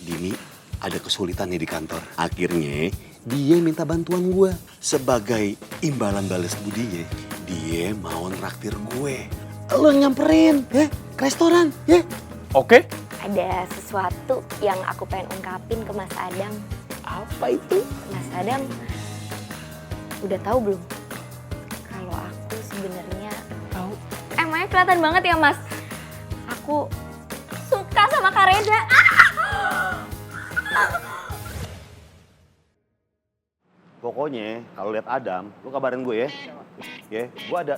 Ardini ada kesulitan nih di kantor. Akhirnya dia minta bantuan gue. Sebagai imbalan balas budinya, dia mau nraktir gue. Lo nyamperin ya ke restoran ya. Oke. Ada sesuatu yang aku pengen ungkapin ke Mas Adam. Apa itu? Mas Adam, udah tahu belum? Kalau aku sebenarnya Tahu. emangnya kelihatan banget ya Mas. Aku suka sama Kak Reza. Pokoknya kalau lihat Adam, lu kabarin gue ya. Ya, gue ada.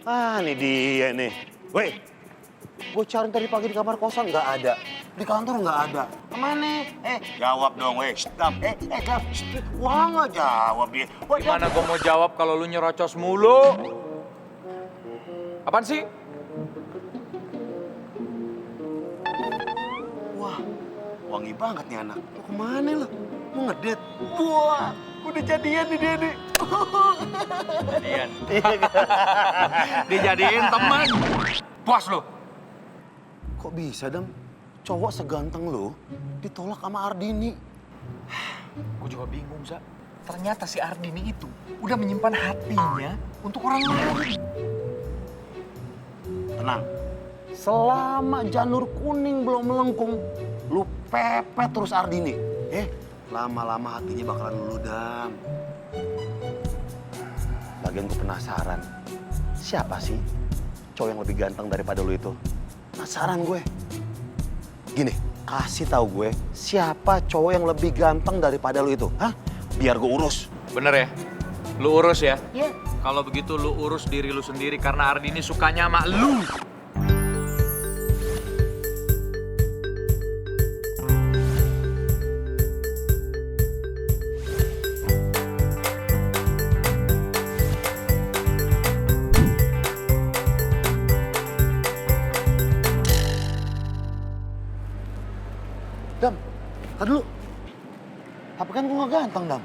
Ah, ini dia nih. Woi, gue cari tadi pagi di kamar kosan nggak ada. Di kantor nggak ada. Kemana? Jawab dong, weh. Stop. Dam. Wah, nggak jawab dia. Woi, Gimana gue mau jawab kalau lu nyerocos mulu? Apaan sih? Wah, wangi banget nih anak. Lu kemana lu? Mau ngedate? Wah, udah jadian nih dia nih. Jadian. Dijadiin teman. Puas lu. Kok bisa, Dam? Cowok seganteng lu ditolak sama Ardini. Gue juga bingung, Za. Ternyata si Ardini itu udah menyimpan hatinya untuk orang lain. Tenang. Selama janur kuning belum melengkung, lu pepet terus Ardini. Lama-lama hatinya bakalan lulu, Dam. Lagian gue penasaran, siapa sih cowok yang lebih ganteng daripada lu itu? Penasaran gue. Gini, kasih tahu gue siapa cowok yang lebih ganteng daripada lu itu, hah? Biar gue urus. Bener ya? Lu urus ya? Iya. Kalau begitu lu urus diri lu sendiri karena Ardini sukanya sama lu. Dam, tadi dulu. Tapi kan gue gak ganteng, Dam.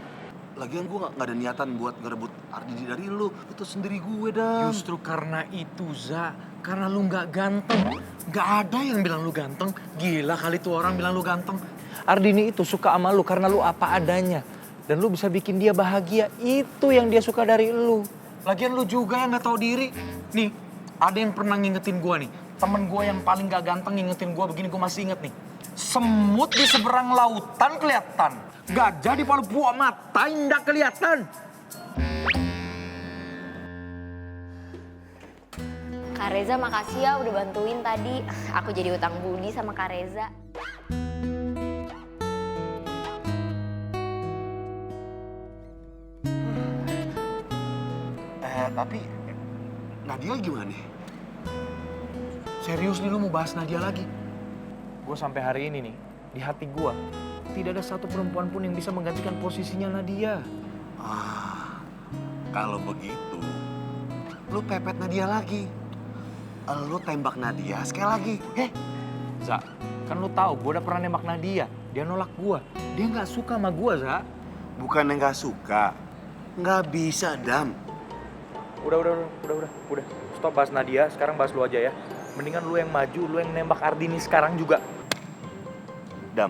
Lagian gue gak ada niatan buat ngerebut Ardini dari lu. Itu sendiri gue, Dam. Justru karena itu, Za. Karena lu nggak ganteng. Nggak ada yang bilang lu ganteng. Gila kali tuh orang bilang lu ganteng. Ardini itu suka sama lu karena lu apa adanya. Dan lu bisa bikin dia bahagia. Itu yang dia suka dari lu. Lagian lu juga yang nggak tahu diri. Nih, ada yang pernah ngingetin gua nih. Temen gua yang paling nggak ganteng ngingetin gua begini, gua masih inget nih. Semut di seberang lautan kelihatan. Gajah di palu buah mata nggak kelihatan. Kak Reza makasih ya udah bantuin tadi. Aku jadi utang budi sama Kak Reza. Tapi Nadia gimana nih? Serius nih lu mau bahas Nadia lagi? Gue sampai hari ini nih, di hati gue, tidak ada satu perempuan pun yang bisa menggantikan posisinya Nadia. Kalau begitu, lu pepet Nadia lagi. Lu tembak Nadia sekali lagi. Za, kan lu tahu gue udah pernah nembak Nadia. Dia nolak gue. Dia nggak suka sama gue, Za. Bukan yang gak suka. Nggak bisa, Dam. Udah. Stop bahas Nadia, sekarang bahas lu aja ya. Mendingan lu yang maju, lu yang nembak Ardini sekarang juga. Dam,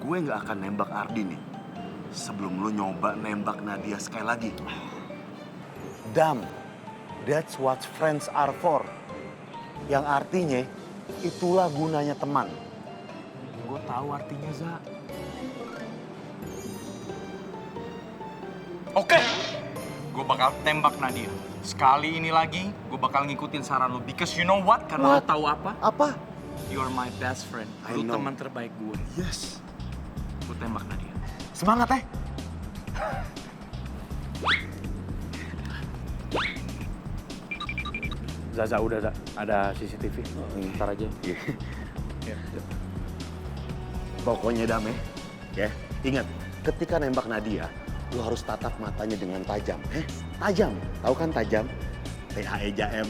gue nggak akan nembak Ardini sebelum lu nyoba nembak Nadia sekali lagi. Dam, that's what friends are for. Yang artinya, itulah gunanya teman. Gue tahu artinya, Za. Oke, gue bakal tembak Nadia. Sekali ini lagi, gue bakal ngikutin saran lu. Because you know what? Karena lu tahu apa? Apa? You're my best friend. I Lu know. teman terbaik gue. Yes. Gue tembak Nadia. Semangat, Zaza udah, Za. Ada CCTV. Ntar aja. Ya. Pokoknya Dam ya. Ingat, ketika nembak Nadia, lu harus tatap matanya dengan tajam. Tajam. Tahu kan tajam? THE-JAM.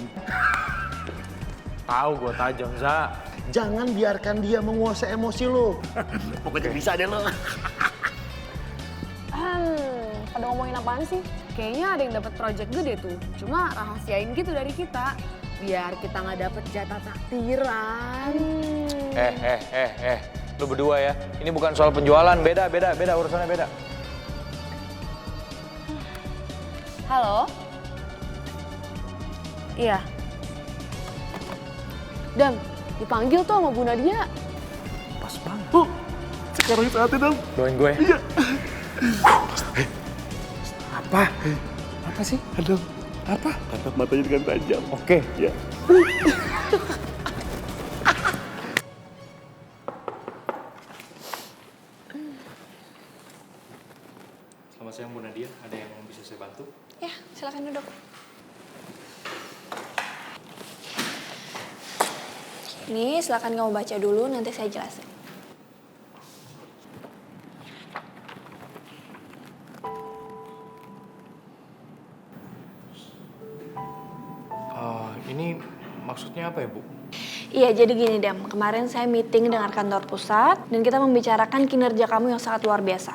Tahu gue tajam, Za. Jangan biarkan dia menguasai emosi lu. Pokoknya bisa deh lu. Pada ngomongin apaan sih? Kayaknya ada yang dapat project gede tuh. Cuma rahasiain gitu dari kita. biar kita nggak dapet jatah takdiran. Lu berdua ya. Ini bukan soal penjualan, beda, urusannya beda. Halo? Iya. Dam, dipanggil tuh sama Bu Nadia. Pas banget. Sekarang saatnya, Dam. Doain gue. Iya. Apa? Apa sih? Adam. Apa? Tatap matanya dengan tajam. Oke. Ya. Selamat siang Bu Nadia, ada yang bisa saya bantu? Ya, silakan duduk. Ini silakan kamu baca dulu, nanti saya jelasin. Ini maksudnya apa ya Bu? Iya, jadi gini Dam, kemarin saya meeting dengan kantor pusat dan kita membicarakan kinerja kamu yang sangat luar biasa.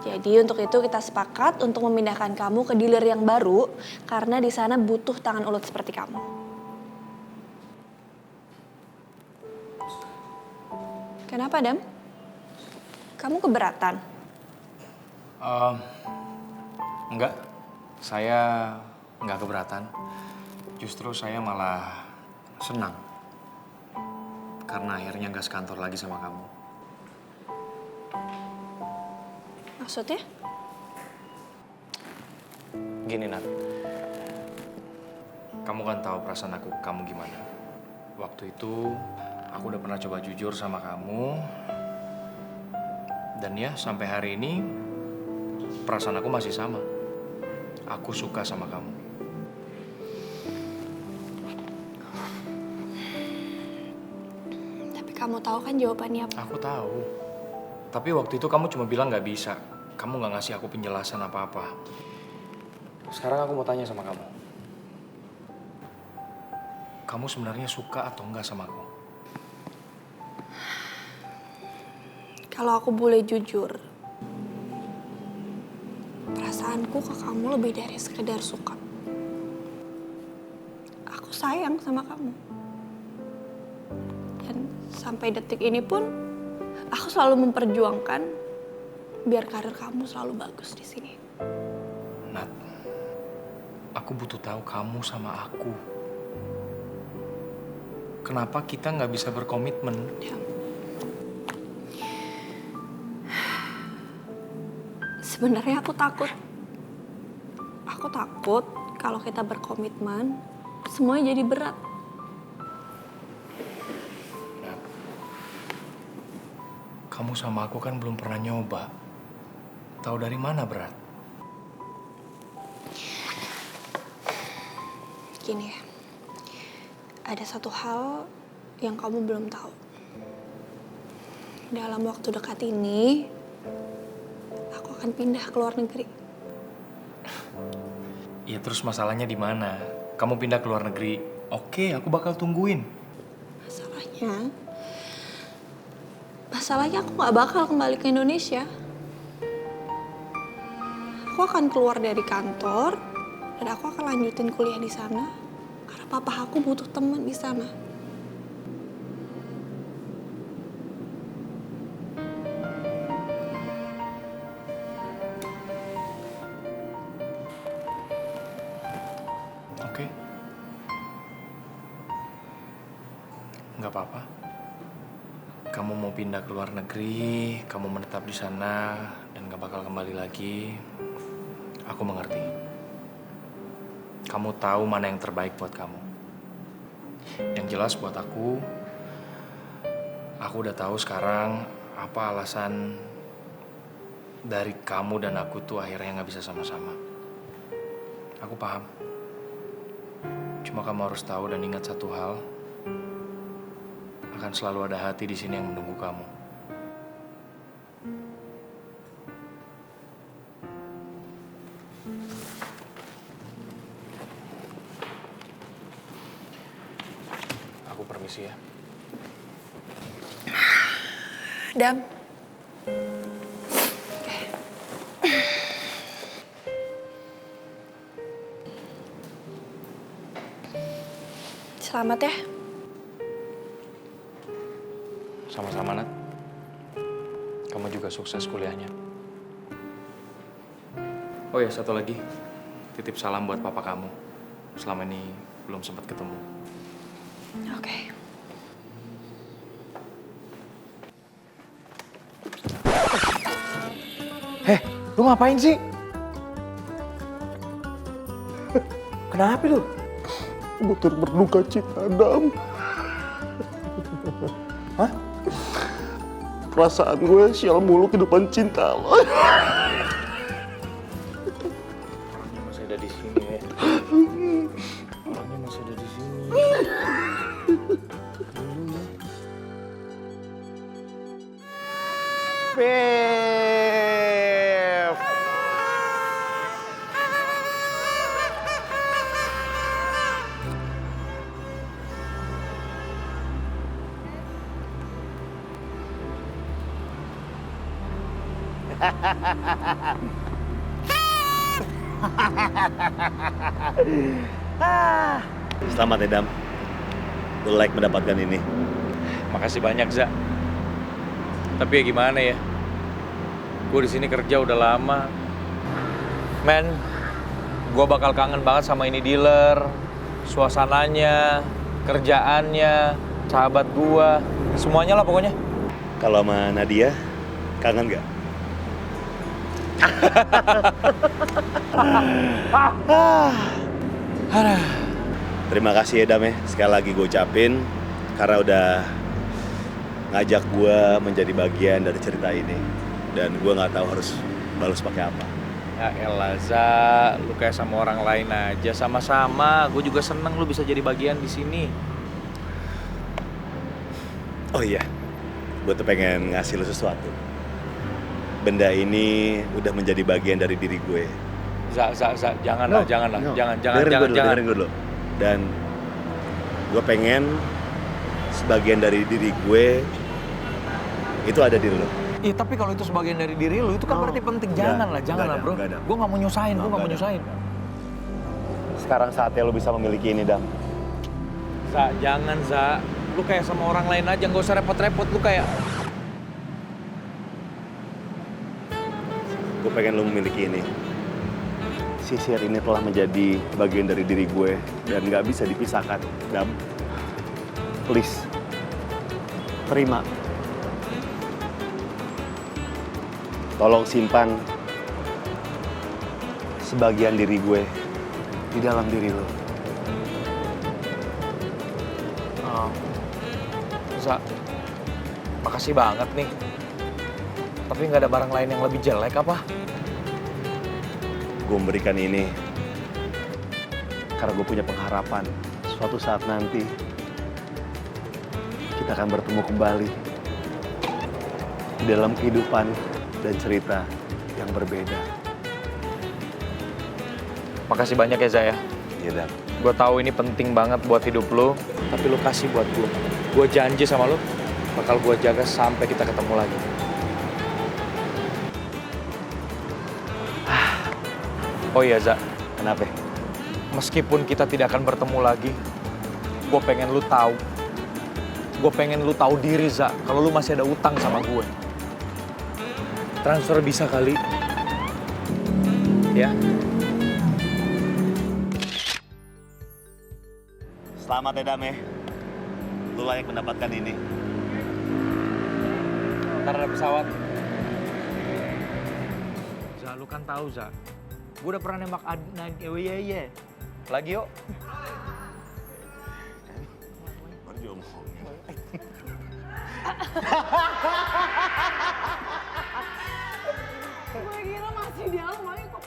Jadi untuk itu kita sepakat untuk memindahkan kamu ke dealer yang baru karena di sana butuh tangan ulet seperti kamu. Kenapa Dam? Kamu keberatan? Enggak, saya enggak keberatan. Justru saya malah senang. Karena akhirnya enggak sekantor lagi sama kamu. Maksudnya? Gini Nat, kamu kan tahu perasaan aku ke kamu gimana. Waktu itu aku udah pernah coba jujur sama kamu. Dan ya sampai hari ini perasaan aku masih sama. Aku suka sama kamu. Tapi kamu tahu kan jawabannya apa? Aku tahu. Tapi waktu itu kamu cuma bilang nggak bisa. Kamu nggak ngasih aku penjelasan apa-apa. Sekarang aku mau tanya sama kamu. Kamu sebenarnya suka atau enggak sama aku? Kalau aku boleh jujur, perasaanku ke kamu lebih dari sekedar suka. Aku sayang sama kamu. Dan sampai detik ini pun, aku selalu memperjuangkan biar karir kamu selalu bagus di sini. Nat, aku butuh tahu kamu sama aku. Kenapa kita nggak bisa berkomitmen? Ya. Sebenarnya aku takut. Aku takut kalau kita berkomitmen, semuanya jadi berat. Nat, kamu sama aku kan belum pernah nyoba. Tahu dari mana berat? Gini ya, ada satu hal yang kamu belum tahu. Dalam waktu dekat ini, aku akan pindah ke luar negeri. Ya terus masalahnya di mana? Kamu pindah ke luar negeri. Oke, aku bakal tungguin. Masalahnya aku gak bakal kembali ke Indonesia. Aku akan keluar dari kantor dan aku akan lanjutin kuliah di sana karena papa aku butuh teman di sana. Oke. Nggak apa-apa. Kamu mau pindah ke luar negeri, kamu menetap di sana, dan gak bakal kembali lagi. Aku mengerti. Kamu tahu mana yang terbaik buat kamu. Yang jelas buat aku udah tahu sekarang apa alasan dari kamu dan aku tuh akhirnya gak bisa sama-sama. Aku paham. Cuma kamu harus tahu dan ingat satu hal. Akan selalu ada hati di sini yang menunggu kamu. Aku permisi ya. Dam. Selamat ya. Sama-sama, Nat. Kamu juga sukses kuliahnya. Oh ya, satu lagi. Titip salam buat papa kamu. Selama ini belum sempat ketemu. Oke. Heh, lu ngapain sih? Kenapa lu? Gue turut berduka cita, Dam. Hah? Perasaan gue sial mulu ke depan cinta lo. Orangnya masih ada di sini ya. Orangnya masih ada di sini. Beb. Selamat ya, Dam. Lu like mendapatkan ini. Makasih banyak, Za. Tapi ya gimana ya? Gue di sini kerja udah lama. Men, gue bakal kangen banget sama ini dealer, suasananya, kerjaannya, sahabat gue, semuanya lah pokoknya. Kalau sama Nadia, kangen gak? Terima kasih ya, Dam ya. Sekali lagi gue ucapin karena udah ngajak gue menjadi bagian dari cerita ini. Dan gue nggak tahu harus balas pakai apa. Ya elah, Za, lu kayak sama orang lain aja, sama-sama. Gue juga seneng lu bisa jadi bagian di sini. Oh iya, gue tuh pengen ngasih lu sesuatu. Benda ini udah menjadi bagian dari diri gue. Za, janganlah, jangan. Dengerin gue dulu. Dan gue pengen sebagian dari diri gue itu ada di lu. Iya, tapi kalau itu sebagian dari diri lu, itu kan berarti penting. Janganlah, bro. Gue gak mau nyusahin, Sekarang saatnya lu bisa memiliki ini, Dam. Za, jangan, Za. Lu kayak sama orang lain aja, gak usah repot-repot. Lu kayak... Gue pengen lu memiliki ini. Sisir ini telah menjadi bagian dari diri gue dan gak bisa dipisahkan, Dam. Please, terima. Tolong simpan sebagian diri gue di dalam diri lo. Za, makasih banget nih. Tapi nggak ada barang lain yang lebih jelek apa? Gue memberikan ini karena gue punya pengharapan suatu saat nanti kita akan bertemu kembali di dalam kehidupan dan cerita yang berbeda. Makasih banyak ya, Za ya. Iya, Dan. Gue tahu ini penting banget buat hidup lo, tapi lo kasih buat gue. Gue janji sama lo, bakal gue jaga sampai kita ketemu lagi. Oh iya, Za. Kenapa? Meskipun kita tidak akan bertemu lagi, gue pengen lu tahu. Gue pengen lu tahu diri, Za, kalau lu masih ada utang sama gue. Transfer bisa kali. Ya. Selamat ya, Dam ya. Lu layak mendapatkan ini. Ntar ada pesawat. Za, lu kan tahu, Za. Gue udah pernah nembak iya. Lagi yuk. Baru diomongin. Gue kira masih di dalam, makanya kok